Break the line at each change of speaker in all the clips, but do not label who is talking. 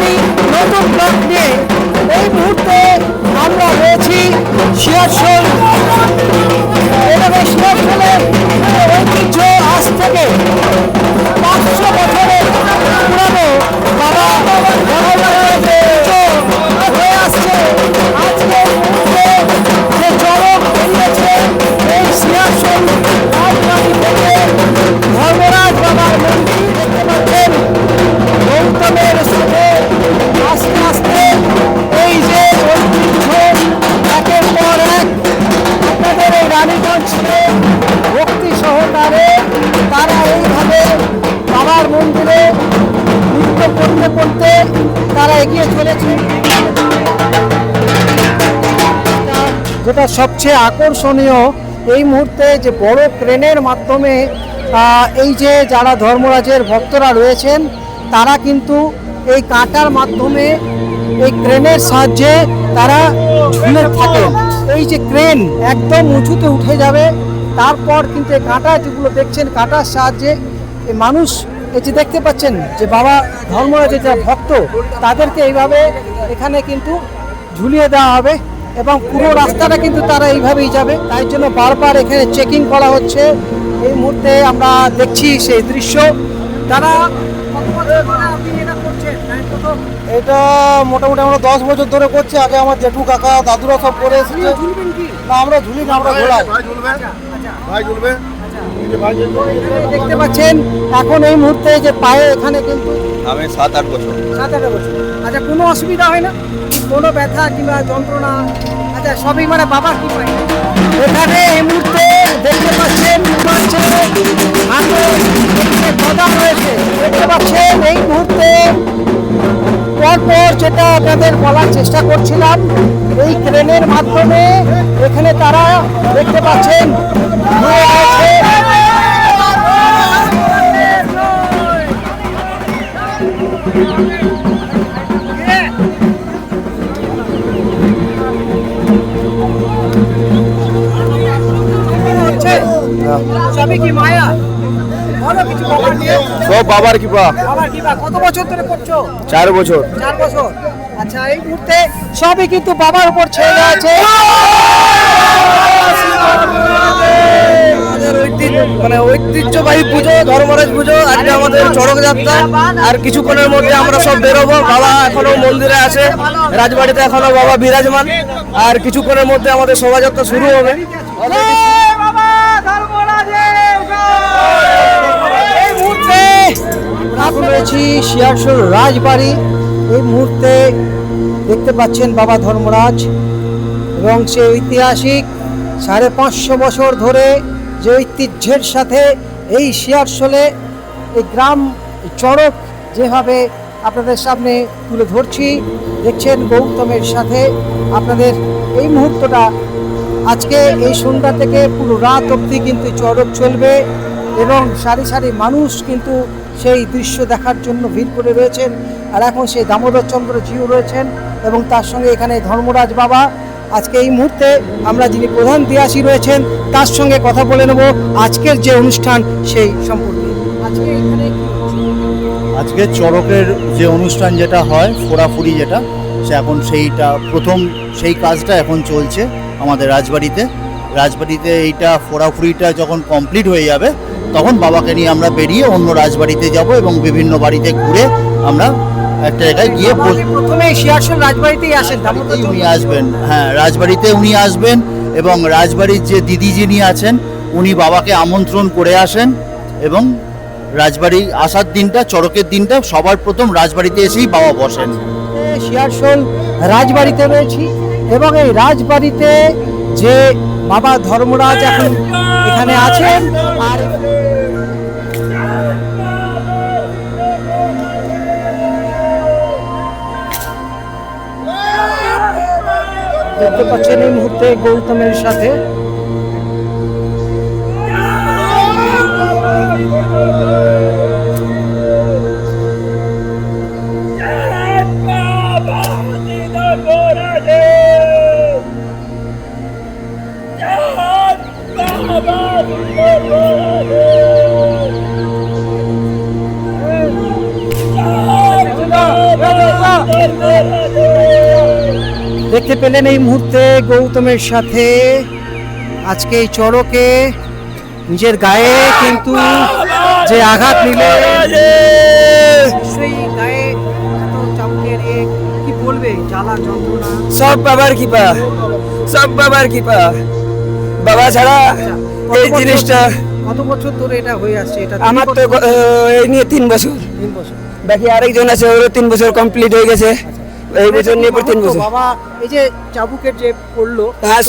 একটি নতুন ব্লগ নিয়ে এই মুহূর্তে আমরা রয়েছি শিয়ারশোল। এভাবে শিয়ারশোলের ঐতিহ্য আজ থেকে 500 বছরের পুরানো বাবা হয়ে আসছে। আজকে যে চরক বেরিয়েছে এই শিয়ারশোল রাজবাড়ি থেকে ধর্মরাজ বাবার মন্দির দেখতে পাচ্ছেন। গৌতমের সাথে আস্তে আস্তে এই যে ঐতিহ্য একের পর এক আপনাদের এই রানীগঞ্জকে ভক্তি সহকারে তারা এইভাবে বাবার মন্দিরে নৃত্য করতে করতে তারা এগিয়ে চলেছে। যেটা সবচেয়ে আকর্ষণীয় এই মুহূর্তে যে বড় ক্রেনের মাধ্যমে এই যে যারা ধর্মরাজের ভক্তরা রয়েছেন তারা কিন্তু এই কাঁটার মাধ্যমে এই ক্রেনের সাহায্যে তারা ঝুলে থাকেন। এই যে ক্রেন একদম উঁচুতে উঠে যাবে, তারপর কিন্তু এই কাঁটা যেগুলো দেখছেন কাঁটার সাহায্যে এই মানুষ এই যে দেখতে পাচ্ছেন যে বাবা ধর্মরাজের যারা ভক্ত তাদেরকে এইভাবে এখানে কিন্তু ঝুলিয়ে দেওয়া হবে এবং পুরো রাস্তাটা কিন্তু তারা এইভাবেই যাবে। তাই জন্য বারবার এখানে চেকিং করা হচ্ছে। এই মুহূর্তে আমরা দেখছি সেই দৃশ্য। তারা এটা মোটামুটি আমরা 10 বছর ধরে করছি। আগে আমার জেঠু কাকা দাদুরা সব করে এসেছে। না আমরা ঝুলি না, আমরা ঘোড়াই। দেখতে পাচ্ছেন এখন এই মুহূর্তে যে পায়ে এখানে কিন্তু
আমি 7-8 বছর।
7-8 বছর। আচ্ছা, কোনো অসুবিধা হয় না? কোনো ব্যথা কিংবা যন্ত্রণা? আচ্ছা, সবই মানে বাবা কি পায় এখানে এই মুহূর্তে দেখতে পাচ্ছেন। দেখতে পাচ্ছেন এই মুহূর্তে পরপর যেটা আপনাদের বলার চেষ্টা করছিলাম, এই ক্রেনের মাধ্যমে এখানে তারা দেখতে পাচ্ছেন সবই কি মায়া?
সব বাবার কৃপা।
কত বছর ধরে করছো?
4 বছর।
4 বছর। আচ্ছা, এই মুহূর্তে সবই কিন্তু বাবার উপর ছেড়ে আছে।
মানে ঐতিহ্যবাহী পুজো, ধর্মরাজ পুজো আজকে আমাদের চড়ক যাত্রা। আর কিছুক্ষণের মধ্যে আমরা সব বেরোবো। বাবা এখনো মন্দিরে আছে, রাজবাড়িতে এখনো বাবা বিরাজমান। আর কিছুক্ষণের মধ্যে আমাদের শোভাযাত্রা শুরু হবে।
এই মুহূর্তে আমরা রয়েছি শিয়ারশোল রাজবাড়ি। এই মুহূর্তে দেখতে পাচ্ছেন বাবা ধর্মরাজ এবং সে ঐতিহাসিক 550 বছর ধরে যে ঐতিহ্যের সাথে এই শিয়ারশোলে এই গ্রাম চড়ক যেভাবে আপনাদের সামনে তুলে ধরছি, দেখছেন গৌতমের সাথে আপনাদের এই মুহূর্তটা আজকে এই সন্ধ্যা থেকে পুরো রাত অবধি কিন্তু চড়ক চলবে এবং সারি সারি মানুষ কিন্তু সেই দৃশ্য দেখার জন্য ভিড় করে রয়েছেন। আর এখন সেই দামোদর চন্দ্র জিও রয়েছেন এবং তার সঙ্গে এখানে ধর্মরাজ বাবা। আজকে এই মুহূর্তে আমরা যিনি প্রধান দিয়াসী রয়েছেন তার সঙ্গে কথা বলে নেব আজকের যে অনুষ্ঠান সেই সম্পর্কে। আজকে এখানে
আজকে চড়কের যে অনুষ্ঠান যেটা হয় ফোড়াফুড়ি যেটা, সে এখন সেইটা প্রথম সেই কাজটা এখন চলছে আমাদের রাজবাড়িতে। এইটা ফোড়াফুড়িটা যখন কমপ্লিট হয়ে যাবে তখন বাবাকে নিয়ে আমরা বেরিয়ে অন্য রাজবাড়িতে যাব এবং বিভিন্ন বাড়িতে ঘুরে আমরা একটা জায়গায় গিয়ে
প্রথমে শিয়ারশোল রাজবাড়িতেই আসেন।
উনি আসবেন, হ্যাঁ রাজবাড়িতে উনি আসবেন এবং রাজবাড়ির যে দিদি যিনি আছেন উনি বাবাকে আমন্ত্রণ করে আসেন এবং রাজবাড়ি আসার দিনটা, চড়কের দিনটা সবার প্রথম রাজবাড়িতে এসেই বাবা বসেন।
শিয়ারশোল রাজবাড়িতে রয়েছি এবং এই রাজবাড়িতে যে বাবা ধর্মরাজ এখন এখানে আছেন। আর দেখতে পাচ্ছেন এই মুহূর্তে গৌতমের সাথে দেখতে পেলেন এই মুহূর্তে গৌতমের সাথে আজকে এই চড়কে নিজের গায়ে কিন্তু যে আঘাত নিলেন, সেই গায়ে এত চাপকে নিয়ে কি বলবে, জ্বালা যন্ত্রণা।
সব বাবার কৃপা, সব বাবার কৃপা। বাবা ছাড়া এই জিনিসটা
কত বছর ধরে এটা হয়ে আসছে? এটা
আমার তো এই নিয়ে 3 বছর,
3 বছর।
বাকি আরেকজন আছে ওরও 3 বছর কমপ্লিট হয়ে গেছে, এই বছর নিয়ে 3 বছর।
বাবা এই যে চাবুকের যে পড়লো,
হ্যাঁ,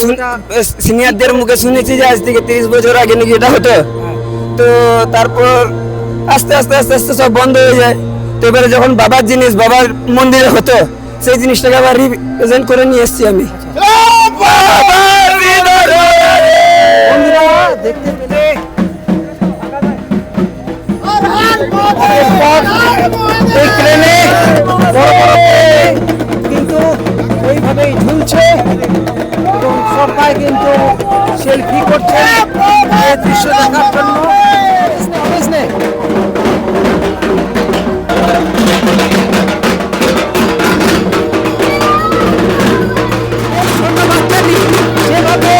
সিনিয়রদের মুখে শুনেছি যে আজ থেকে 30 বছর আগে নাকি এটা হতো। তো তারপর আস্তে আস্তে আস্তে আস্তে সব বন্ধ হয়ে যায়। তো এবারে যখন বাবার জিনিস বাবার মন্দিরে হতো, সেই জিনিসটাকে আবার রিপ্রেজেন্ট করে নিয়ে এসেছি আমি।
বন্ধুরা দেখতে পেলে এই ক্রেনে বড় বড় ক্রেনে কিন্তু এইভাবেই ঝুলছে এবং সবাই কিন্তু সেলফি করছে এই দৃশ্য দেখার জন্য। যেভাবে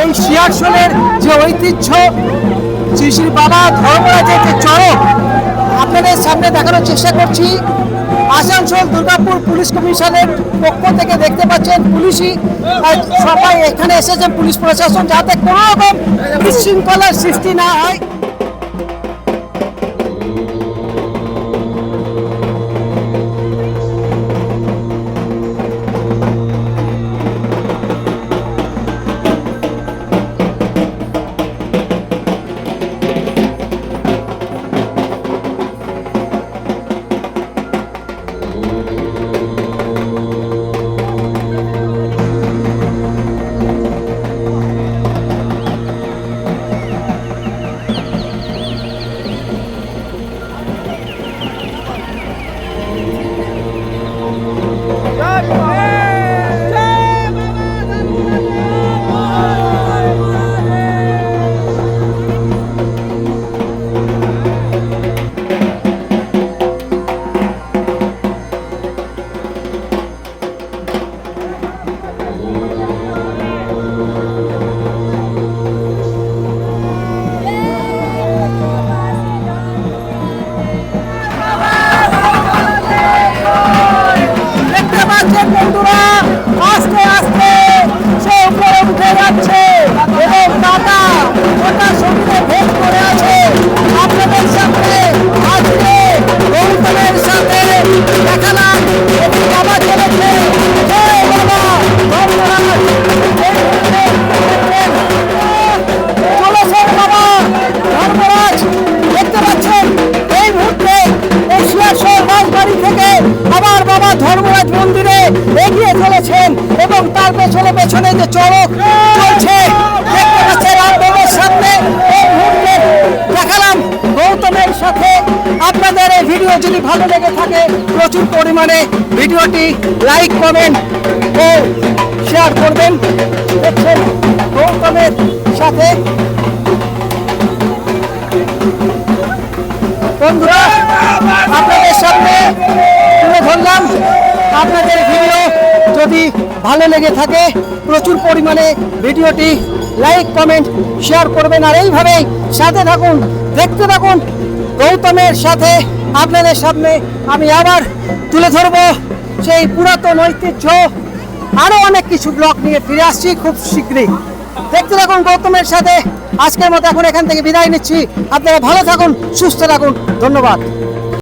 এই শিয়ারশোলের যে ঐতিহ্য, শ্রী শ্রী বাবা ধর্মরাজের যে চড়ক আপনাদের সামনে দেখানোর চেষ্টা করছি। আসানসোল দুর্গাপুর পুলিশ কমিশনের পক্ষ থেকে দেখতে পাচ্ছেন পুলিশই সবাই এখানে এসেছেন, পুলিশ প্রশাসন, যাতে কোনো রকম বিশৃঙ্খলার সৃষ্টি না হয়। বন্ধুরা আস্তে আস্তে সে উপরে উঠে যাচ্ছে এবং দাদা ওটা শরীরে ভেদ করে আছে। আপনাদের সামনে আজকে গৌতমের সাথে দেখালাম এবং বাবা চলেছে। জয় বাবা ধর্মরাজ, চলেছেন বাবা ধর্মরাজ। দেখতে পাচ্ছেন এই মুহূর্তে শিয়ারশোল রাজবাড়ি থেকে আবার বাবা ধর্মরাজ মন্দিরে এগিয়ে চলেছেন এবং তার পেছনে পেছনে যে চড়ক চলছে দেখতে পাচ্ছেন আপনাদের সামনে। এই মুহূর্তে দেখালাম গৌতমের সাথে। আপনাদের এই ভিডিও যদি ভালো লেগে থাকে প্রচুর পরিমাণে ভিডিওটি লাইক কমেন্ট ও শেয়ার করবেন। দেখছেন গৌতমের সাথে। বন্ধুরা আপনাদের সামনে তুলে ধরলাম। আপনাদের ভিডিও যদি ভালো লেগে থাকে প্রচুর পরিমাণে ভিডিওটি লাইক কমেন্ট শেয়ার করবেন আর এইভাবেই সাথে থাকুন, দেখতে থাকুন গৌতমের সাথে। আপনাদের সামনে আমি আবার তুলে ধরব সেই পুরাতন ঐতিহ্য, আরও অনেক কিছু ব্লগ নিয়ে ফিরে আসছি খুব শীঘ্রই। দেখতে থাকুন গৌতমের সাথে। আজকের মতো এখন এখান থেকে বিদায় নিচ্ছি। আপনারা ভালো থাকুন, সুস্থ থাকুন, ধন্যবাদ।